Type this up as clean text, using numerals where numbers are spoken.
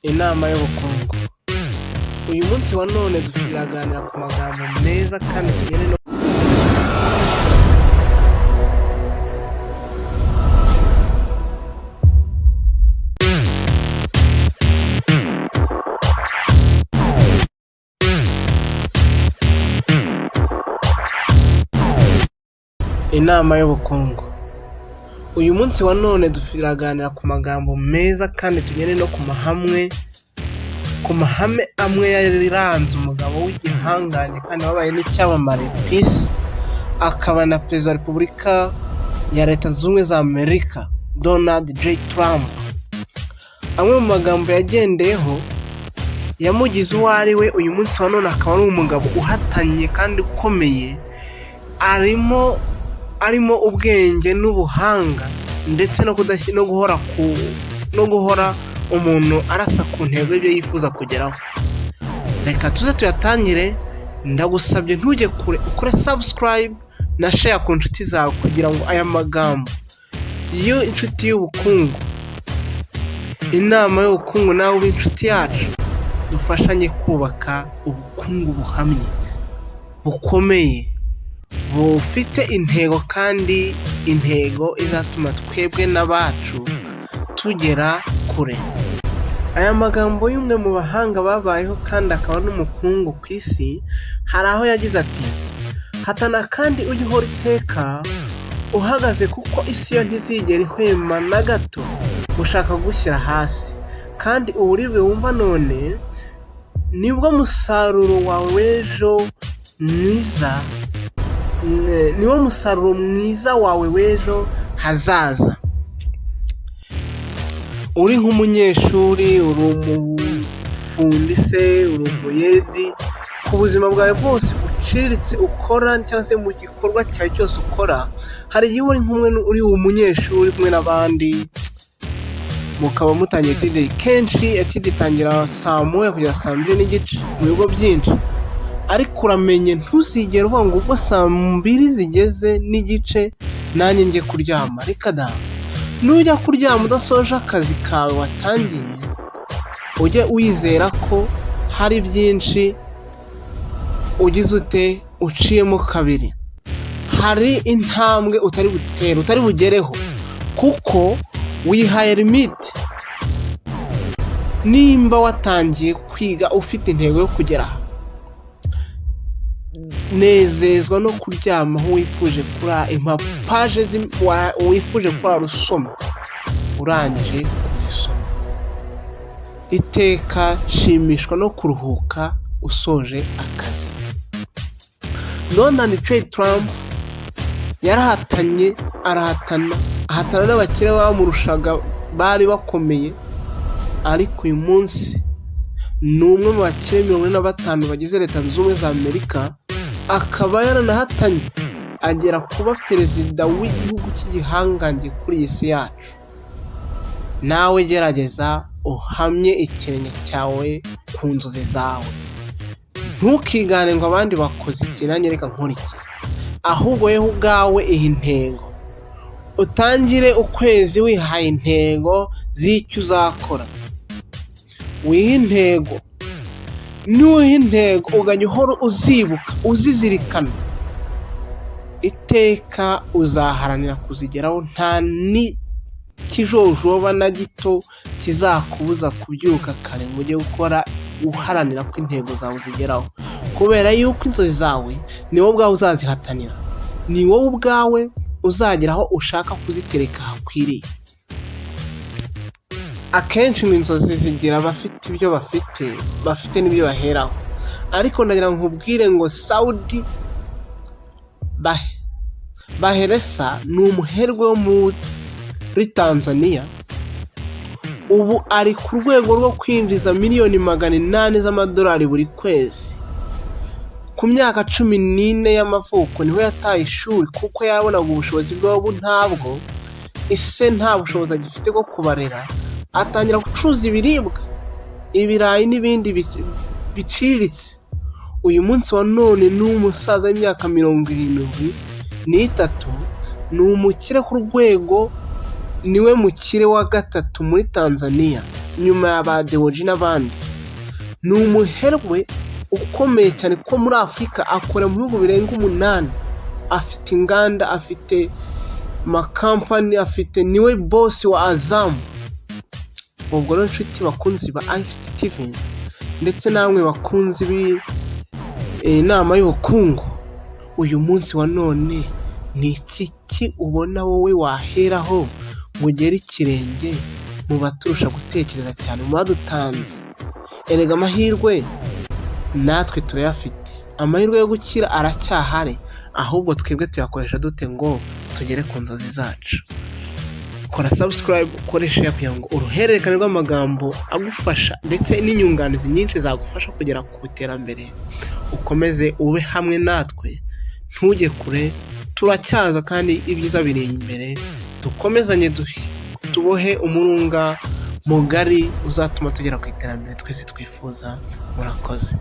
Inama y'ubukungu. Uyu munsi wa none turaganira ku magambo meza kandi tugene no Inama y'ubukungu. Uyu munsi wa none turaganira ku magambo meza kandi tugene no ku mahame amwe yaranze umugabo w'igihangange kandi wabaye n'icyamamare ku isi, akaba na perezida wa Repubulika ya Leta Zunze Ubumwe za Amerika, Donald J. Trump. Amwe mu magambo yagendeyeho yamugize uwo ari we. Uyu munsi wa none akaba ari umugabo uhatanye kandi ukomeye, arimo ubwenge n'ubuhanga ndetse no guhora umuntu arasa ku ntego y'ibyo yifuza kugeraho. Reka tuze tuyatangire. Ndagusabye ntujye kure, ukore subscribe na share ku nshuti zawe kugira ngo aya magambo inshuti y'ubukungu, inama y'ubukungu, nawe ube inshuti yacu, dufashanye kubaka ubukungu buhamye, bukomeye, bufite intego, kandi intego izatuma twebwe n'abacu tugera kure. Aya magambo y'umwe mu bahanga babayeho kandi akaba n'umukungu ku isi, hari aho yagize ati: hatana kandi ujye uhora iteka uhagaze, kuko isi yo ntizigera ihwema na gato gushaka gushyira hasi, kandi uburibwe wumva none nibwo musaruro wawe w'ejo mwiza, niwo musaruro mwiza wawe w'ejo hazaza. Uri nk'umunyeshuri, uri umufundi se, uri umuyedi, ku buzima bwawe bwose uciriritse ukora cyangwa se mu gikorwa cyawe cyose ukora, hari igihe uri umunyeshuri kumwe n'abandi, mukaba mutangiye etide. Kenshi etide itangira saa moya kugera saa mbiri n'igice mu bigo byinshi, ariko uramenye ntuzigere uvuga ngo ubwo saa mbiri zigeze n'igice nanjye njye kuryama. Reka da, nujya kuryama udasoje akazi kawe watangiye, ujye wizera ko hari byinshi uciyemo kabiri, hari intambwe utari bugereho, kuko wihaye limite. Nimba watangiye kwiga ufite intego yo kugera aha, nezezwa no kuryama aho wifuje kuri impapaje wifuje kuba rusoma urangije kuzisoma. Iteka shimishwa no kuruhuka usoje akazi. Donald J. Trump yarahatanye, ahatana n'abakire bamurushaga, bari bakomeye, ariko uyu munsi ni umwe mu bakire 45 bagize Leta Zunze Ubumwe za Amerika, akaba yaranahatanye agera kuba perezida w'igihugu cy'igihangange kuri iyi si yacu. Nawe gerageza uhamye ikirenge cyawe ku nzozi zawe, ntukigane ngo abandi bakoze iki nanjye reka nkore iki, ahubwo yewe ubwawe iyi intego, utangire ukwezi wihaye intego z'icyo uzakora. Wiha intego, nuha intego ugajya uhora uzibuka, uzizirikana, iteka uzaharanira kuzigeraho. Nta n'ikijojoba na gito kizakubuza kubyuka kare ngo ujye gukora uharanira ko intego zawe zigeraho, kubera yuko inzozi zawe ni wowe ubwawe uzazihatanira, ni wowe ubwawe uzagera aho ushaka kuzitereka hakwiriye. Akenshi ngo inzozi zigira abafite ibyo bafite n'ibyo baheraho, ariko ndagira ngo nkubwire ngo Saudi Baheresa ni umuherwe wo muri Tanzania, ubu ari ku rwego rwo kwinjiza miliyoni 800 z'amadolari buri kwezi. Ku myaka 14 y'amavuko niho yataye ishuri, kuko yabonaga ubushobozi bwabo ntabwo, ise nta bushobozi agifite bwo kubarera, atangira gucuruza ibiribwa, ibirayi n'ibindi biciriritse. Uyu munsi wa none ni umusaza w'imyaka 73, ni umukire ku rwego, niwe mukire wa gatatu muri Tanzania. nyuma ya ba Dewoji n'abandi. Ni umuherwe ukomeye cyane ko muri Afurika, akora mu bihugu birenga 8, afite inganda, afite makampani, afite niwe boss wa Azam. Ubwo rero nshuti bakunzi ba TV ndetse namwe bakunzi inama y'ubukungu, uyu munsi wa none ni iki ubona wowe waheraho ngo ugere ikirenge mu baturusha gutekereza cyane, mu badutanze? Erega amahirwe natwe turayafite, amahirwe yo gukira aracyahari, ahubwo twebwe tuyakoresha dute ngo tugere ku nzozi zacu? Kora subscribe, ukore share kugira ngo uruhererekane rw'amagambo agufasha ndetse n'inyunganizi nyinshi zagufasha kugera ku iterambere. Ukomeze ube hamwe natwe, ntujye kure, turacyaza kandi ibyiza biri imbere. Dukomezanye tubohe umurunga mugari uzatuma tugera ku iterambere twese twifuza. Murakoze.